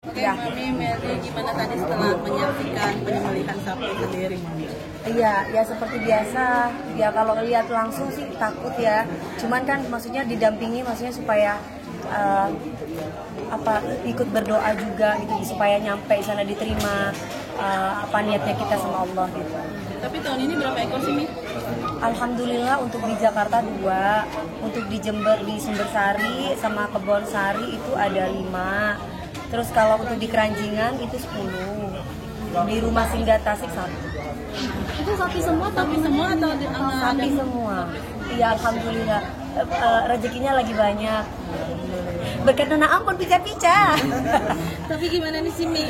Oke, Ya. Mami Meli, gimana tadi setelah menyaksikan penyembelihan sapi sendiri, Mami? Iya, ya seperti biasa. Ya kalau lihat langsung sih takut ya. Cuman kan maksudnya didampingi, maksudnya supaya ikut berdoa juga gitu supaya nyampe sana diterima apa niatnya kita sama Allah gitu. Tapi tahun ini berapa ekor sih, Mi? Alhamdulillah untuk di Jakarta 2, untuk di Jember di Sumbersari sama Kebonsari itu ada 5. Terus kalau untuk di Keranjingan itu 10. Di Rumah Singgah Tasik 1. Itu sapi semua atau Sapi semua. Iya alhamdulillah. Rezekinya lagi banyak. Berkat Nona Ampun pica-pica. Tapi gimana nih sih, Mi?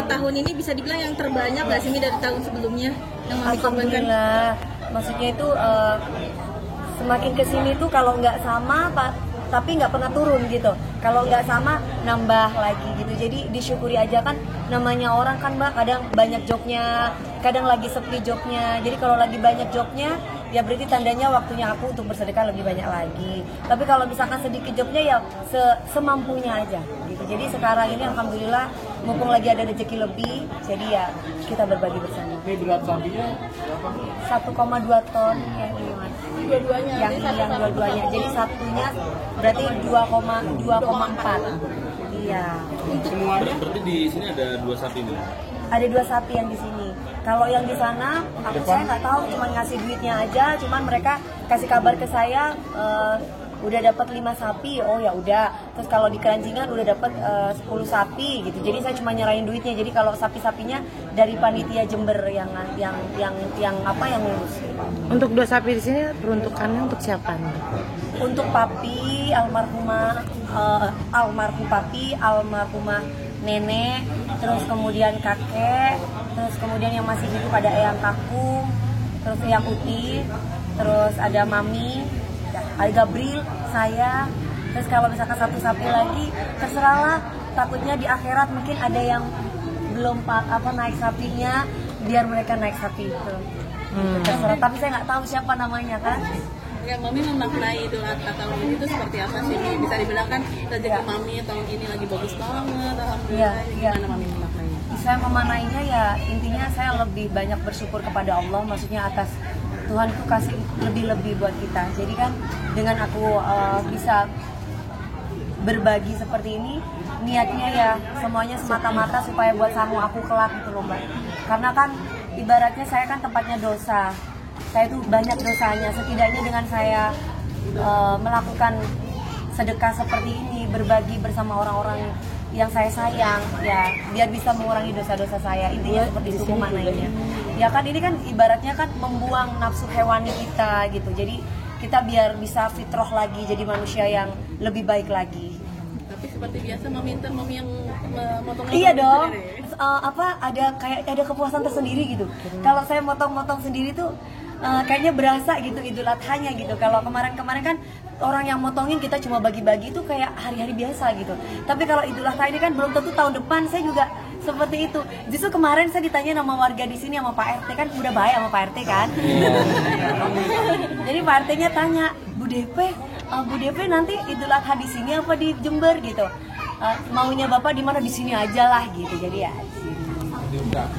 Tahun ini bisa dibilang yang terbanyak nggak sih, Mi, dari tahun sebelumnya yang Mami korbankan? Alhamdulillah. Maksudnya itu semakin kesini tuh kalau nggak sama tapi nggak pernah turun gitu. Kalau nggak sama nambah lagi gitu. Jadi disyukuri aja kan, namanya orang kan Mbak, kadang banyak jobnya, kadang lagi sepi jobnya. Jadi kalau lagi banyak jobnya ya berarti tandanya waktunya aku untuk bersedekah lebih banyak lagi. Tapi kalau misalkan sedikit jobnya ya semampunya aja gitu. Jadi sekarang ini alhamdulillah mumpung lagi ada rezeki lebih, jadi ya kita berbagi bersama. Ini berat sapinya berapa? 1,2 ton yang ini Mas. Dua-duanya? Yang dua-duanya. Jadi satunya berarti 2,4. Iya. Semuanya? Berarti di sini ada 2 sapi nih. Ada 2 sapi yang di sini. Kalau yang di sana, saya nggak tahu, cuma ngasih duitnya aja. Cuman mereka kasih kabar ke saya, udah dapat 5 sapi. Oh ya udah. Terus kalau di Keranjingan udah dapat 10 sapi gitu. Jadi saya cuma nyerahin duitnya. Jadi kalau sapi-sapinya dari panitia Jember yang ngurus. Untuk 2 sapi di sini peruntukannya untuk siapa nih? Untuk papi almarhum papi, almarhumah nenek, terus kemudian kakek, terus kemudian yang masih hidup ada eyang kakung, terus eyang putih, terus ada mami, ada Gabriel, saya. Terus kalau misalkan satu sapi lagi, terserahlah, takutnya di akhirat mungkin ada yang belum naik sapinya, biar mereka naik sapi itu. Terserah, tapi saya nggak tahu siapa namanya kan. Ya, Mami memaknai Idul Adha tahun ini itu seperti apa sih, Mi? Bisa dibilang kan rezeki Mami tahun ini lagi bagus banget, alhamdulillah. Gimana Mami memaknainya? Saya memaknainya ya intinya saya lebih banyak bersyukur kepada Allah, maksudnya atas Tuhan itu kasih lebih-lebih buat kita. Jadi kan dengan aku bisa berbagi seperti ini, niatnya ya semuanya semata-mata supaya buat sanggup aku kelak gitu loh Mbak. Karena kan ibaratnya saya kan tempatnya dosa. Saya itu banyak dosanya, setidaknya dengan saya melakukan sedekah seperti ini, berbagi bersama orang-orang yang saya sayang, ya biar bisa mengurangi dosa-dosa saya. Intinya seperti itu maknanya. Ya kan ini kan ibaratnya kan membuang nafsu hewani kita gitu. Jadi kita biar bisa fitrah lagi, jadi manusia yang lebih baik lagi. Tapi seperti biasa Mami yang memotong. Iya dong. Ada kepuasan tersendiri gitu. Kalau saya motong-motong sendiri tuh kayaknya berasa gitu Idul Adhanya gitu. Kalau kemarin-kemarin kan orang yang motongin kita cuma bagi-bagi itu kayak hari-hari biasa gitu. Tapi kalau Idul Adha ini kan belum tentu tahun depan saya juga seperti itu. Justru kemarin saya ditanya sama warga di sini sama Pak RT, kan udah baik sama Pak RT kan. Jadi Pak RT-nya tanya, Bu DP nanti Idul Adha di sini apa di Jember gitu. Maunya Bapak di mana, di sini aja lah gitu. Jadi ya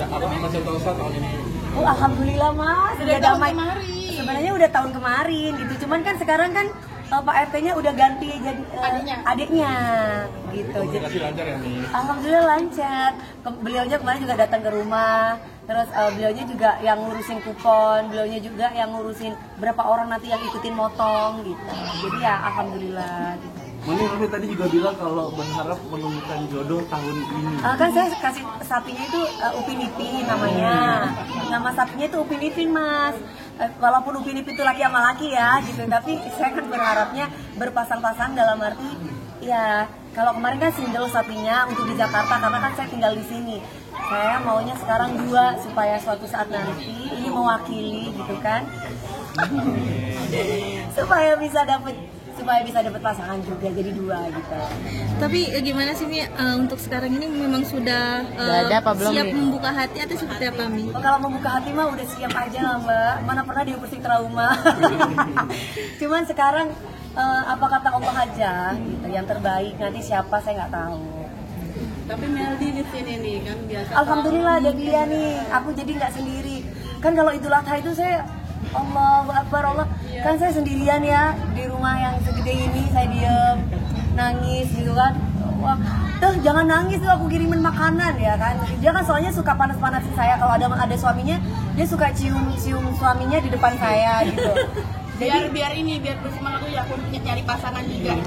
Apa masih dosa tahun ini? Oh, alhamdulillah Mas, Udah tahun kemarin. Sebenarnya udah tahun kemarin gitu. Cuman kan sekarang kan Pak RT-nya udah ganti jadi adiknya gitu. Komunikasi lancar ya nih? Alhamdulillah lancar. Beliaunya kemarin juga datang ke rumah. Terus beliaunya juga yang ngurusin kupon, beliaunya juga yang ngurusin berapa orang nanti yang ikutin motong gitu. Jadi ya alhamdulillah gitu. Mami tadi juga bilang kalau berharap menemukan jodoh tahun ini. Kan saya kasih sapinya itu Upin Ipin namanya. Nama sapinya itu Upin Ipin Mas. Walaupun Upin Ipin itu laki sama laki ya gitu, tapi saya kan berharapnya berpasang-pasang dalam arti ya kalau kemarin kan single sapinya untuk di Jakarta karena kan saya tinggal di sini. Saya maunya sekarang 2 supaya suatu saat nanti ini mewakili gitu kan. supaya bisa dapat pasangan juga, jadi 2 gitu. Tapi gimana sih, Mi, untuk sekarang ini memang sudah ada apa belum, siap Mi? membuka hati atau seperti apa, Mi? Kalau membuka hati mah udah siap aja lah Mbak. Mana pernah diusik trauma. Cuman sekarang apa kata Allah aja gitu, yang terbaik. Nanti siapa saya nggak tahu. Tapi Meldi di sini nih kan biasa. Alhamdulillah ada dia nih, aku jadi nggak sendiri. Kan kalau Idul Adha itu saya Allahu Akbar Allah, kan saya sendirian ya di rumah yang segede ini, saya diem nangis gitu kan. Wah, tuh jangan nangis tuh, aku kirimin makanan ya kan. Dia kan soalnya suka panas-panasin saya, kalau ada suaminya dia suka cium suaminya di depan saya gitu. biar bersemangat tuh ya, aku nyari pasangan juga.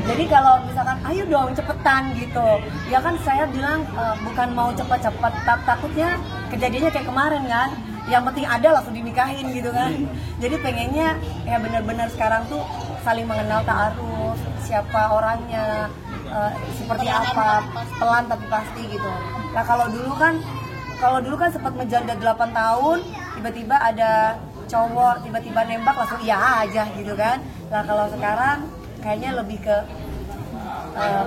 Jadi kalau misalkan ayo dong cepetan gitu, ya kan saya bilang bukan mau cepet-cepet, takutnya kejadiannya kayak kemarin kan. Yang penting ada langsung dinikahin gitu kan. Jadi pengennya ya benar-benar sekarang tuh saling mengenal, ta'aruf, siapa orangnya, seperti apa, pelan tapi pasti gitu. Nah kalau dulu kan sempat menjanda 8 tahun, tiba-tiba ada cowok tiba-tiba nembak langsung iya aja gitu kan. Nah kalau sekarang kayaknya lebih ke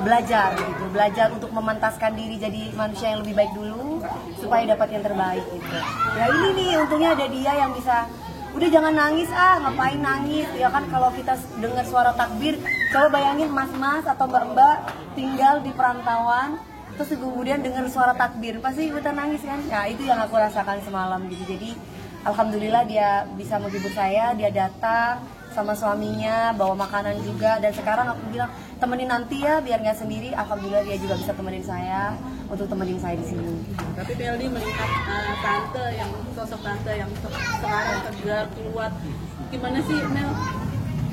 belajar gitu, belajar untuk memantaskan diri jadi manusia yang lebih baik dulu supaya dapat yang terbaik gitu. Ya ini nih untungnya ada dia yang bisa, udah jangan nangis ngapain nangis ya kan. Kalau kita dengar suara takbir, coba bayangin mas-mas atau mbak-mbak tinggal di perantauan terus kemudian dengar suara takbir pasti ikutan nangis kan. Ya itu yang aku rasakan semalam gitu. Jadi alhamdulillah dia bisa menghibur saya, dia datang sama suaminya bawa makanan juga, dan sekarang aku bilang temenin nanti ya biar nggak sendiri. Alhamdulillah dia juga bisa temenin saya untuk temenin saya di sini. Tapi Meldi melihat tante yang sosok tante yang sekarang tegar, kuat, gimana sih Mel?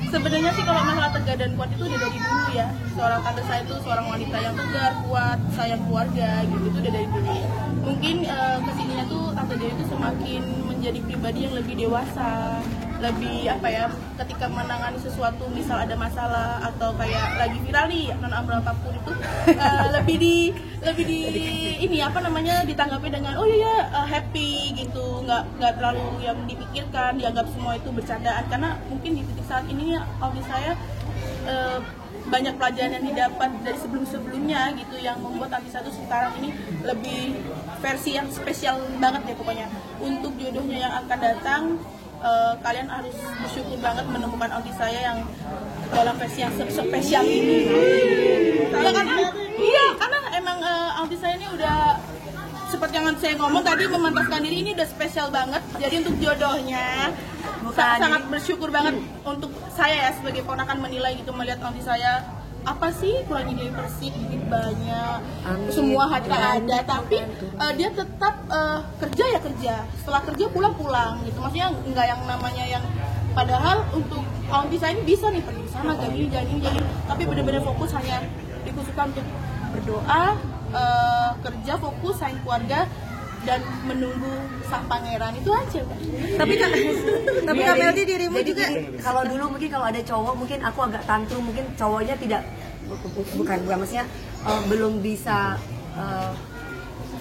Sebenarnya sih kalau masalah tegar dan kuat itu udah dari dulu ya. Seorang tante saya itu seorang wanita yang tegar, kuat, sayang keluarga gitu, itu udah dari dulu. Mungkin kesininya tuh tante dia itu semakin menjadi pribadi yang lebih dewasa, lebih apa ya, ketika menangani sesuatu misal ada masalah atau kayak lagi viral nih non Amral apapun itu lebih di ini apa namanya ditanggapi dengan oh iya happy gitu, nggak terlalu yang dipikirkan, dianggap semua itu bercandaan. Karena mungkin di titik saat ini audis saya banyak pelajaran yang didapat dari sebelum-sebelumnya gitu yang membuat Antisa tuh sekarang ini lebih versi yang spesial banget ya pokoknya. Untuk jodohnya yang akan datang, kalian harus bersyukur banget menemukan audis saya yang dalam versi yang spesial ini. Karena emang audis saya ini udah seperti yang saya ngomong tadi, memantaskan diri, ini udah spesial banget. Jadi untuk jodohnya sangat bersyukur banget untuk saya ya sebagai ponakan menilai gitu, melihat audis saya apa sih kurangnya dia bersih dikit banyak. Amin. Semua harta ada, tapi dia tetap kerja, setelah kerja pulang gitu. Maksudnya nggak yang namanya yang padahal untuk audis saya ini bisa nih pergi sana jadi, tapi benar-benar fokus hanya dikhususkan untuk berdoa, kerja, fokus sayang keluarga dan menunggu sang pangeran, itu aja. Tapi Kak Meldi dirimu jadi, juga kalau dulu mungkin kalau ada cowok mungkin aku agak tantrum, mungkin cowoknya tidak bukan maksudnya belum bisa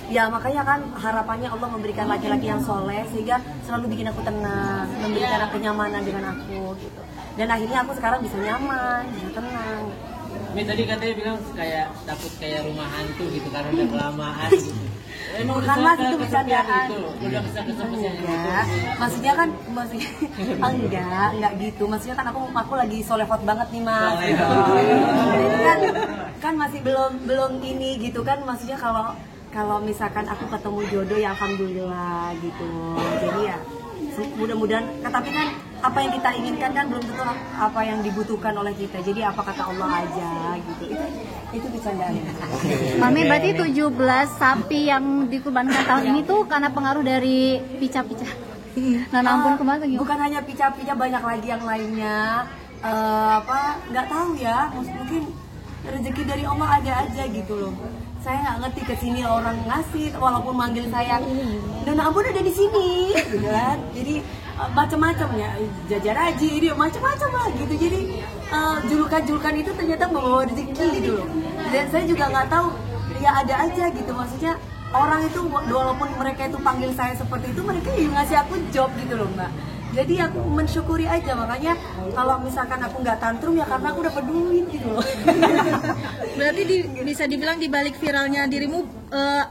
ya makanya kan harapannya Allah memberikan laki-laki yang soleh sehingga selalu bikin aku tenang, memberikan kenyamanan dengan aku gitu. Dan akhirnya aku sekarang bisa nyaman, bisa tenang. Tadi katanya bilang kayak takut kayak rumah hantu gitu karena udah kelamaan gitu. Emang bukan mas, itu bercandaan. Udah bisa kesempatan gitu. Maksudnya enggak gitu. Maksudnya kan aku lagi solehot banget nih mas. Jadi kan masih belum ini gitu kan. Maksudnya kalau misalkan aku ketemu jodoh ya alhamdulillah gitu. Jadi ya mudah-mudahan, tapi kan apa yang kita inginkan kan belum tentu apa yang dibutuhkan oleh kita. Jadi apa kata Allah aja gitu. Itu bercandaan. Mami berarti 17 sapi yang dikurbankan tahun ini tuh karena pengaruh dari pica-pica. Nah, ampun kemana gitu. Bukan hanya pica-pica, banyak lagi yang lainnya. Nggak tahu ya. Mungkin rezeki dari Allah ada aja gitu loh. Saya nggak ngerti, kesini orang ngasih walaupun manggil saya dan ampun ada di sini gitu kan. Jadi macam-macam ya, jajar aja ini macam-macam lah gitu. Jadi julukan-julukan itu ternyata membawa rezeki gitu loh. Dan saya juga nggak tahu, ya ada aja gitu. Maksudnya orang itu walaupun mereka itu panggil saya seperti itu, mereka juga ngasih aku job gitu loh mbak. Jadi aku mensyukuri aja, makanya kalau misalkan aku nggak tantrum ya karena aku dapat duit gitu loh. Berarti bisa dibilang di balik viralnya dirimu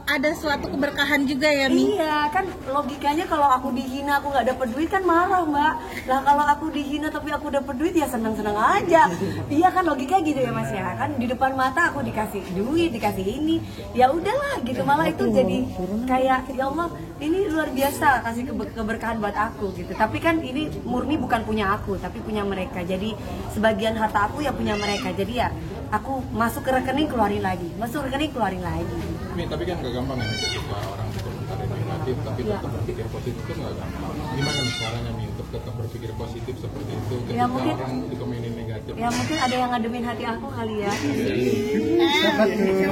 ada suatu keberkahan juga ya Mi? Iya kan logikanya kalau aku dihina aku nggak dapet duit kan marah Mbak. Lah kalau aku dihina tapi aku dapet duit ya senang-senang aja. Iya kan logikanya gitu ya Mas ya. Kan di depan mata aku dikasih duit, dikasih ini. Ya udahlah gitu, malah itu jadi kayak ya Allah ini luar biasa kasih keberkahan buat aku gitu. Tapi kan ini murni bukan punya aku tapi punya mereka. Jadi sebagian harta aku ya punya mereka. Jadi ya aku masuk ke rekening keluarin lagi, masuk ke rekening keluarin lagi. Mi, tapi kan gak gampang ya ketika orang berkomentar yang negatif tapi tetap berpikir positif itu gak gampang. Gimana nih caranya Mi untuk tetap berpikir positif seperti itu ketika Ya, mungkin- orang dikomenin negatif? Ya mungkin ada yang ngademin hati aku kali ya.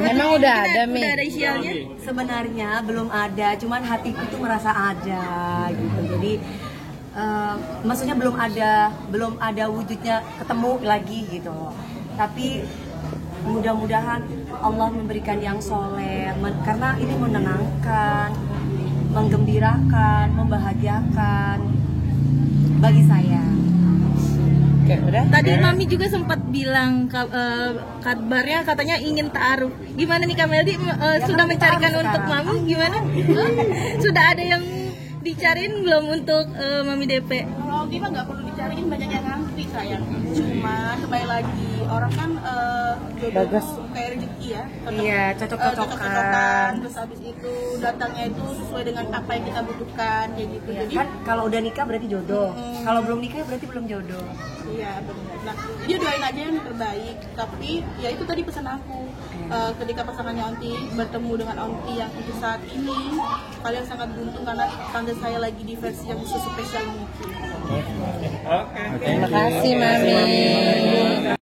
Emang udah ada Mi? Udah ada isialnya? Sebenarnya belum ada, cuman hatiku tuh merasa ada gitu. Jadi maksudnya belum ada wujudnya ketemu lagi gitu. Tapi mudah-mudahan Allah memberikan yang soleh, karena ini menenangkan, menggembirakan, membahagiakan bagi saya. Oke, udah. Tadi Mami juga sempat bilang kabarnya katanya ingin ta'aruf. Gimana nih Kak Meldi sudah mencarikan untuk Mami gimana? Sudah ada yang dicariin belum untuk Mami DP? Kalau Ogi mah nggak perlu dicariin, banyak yang ngantri sayang. Cuma kembali lagi orang kan jodoh Bagus. tuh kayak rezeki ya. Iya, cocok-cocokan. Cocok-cocokan. Terus habis itu datangnya itu sesuai dengan apa yang kita butuhkan kayak gitu. Ya, Jadi kan kalau udah nikah berarti jodoh. Kalau belum nikah berarti belum jodoh. iya benar. Nah, dia doain aja yang terbaik. Tapi ya itu tadi pesan aku. Ketika pasangannya Onti bertemu dengan Onti yang untuk saat ini, kalian sangat beruntung karena tante saya lagi di versi yang spesial mungkin. Terima kasih Mami.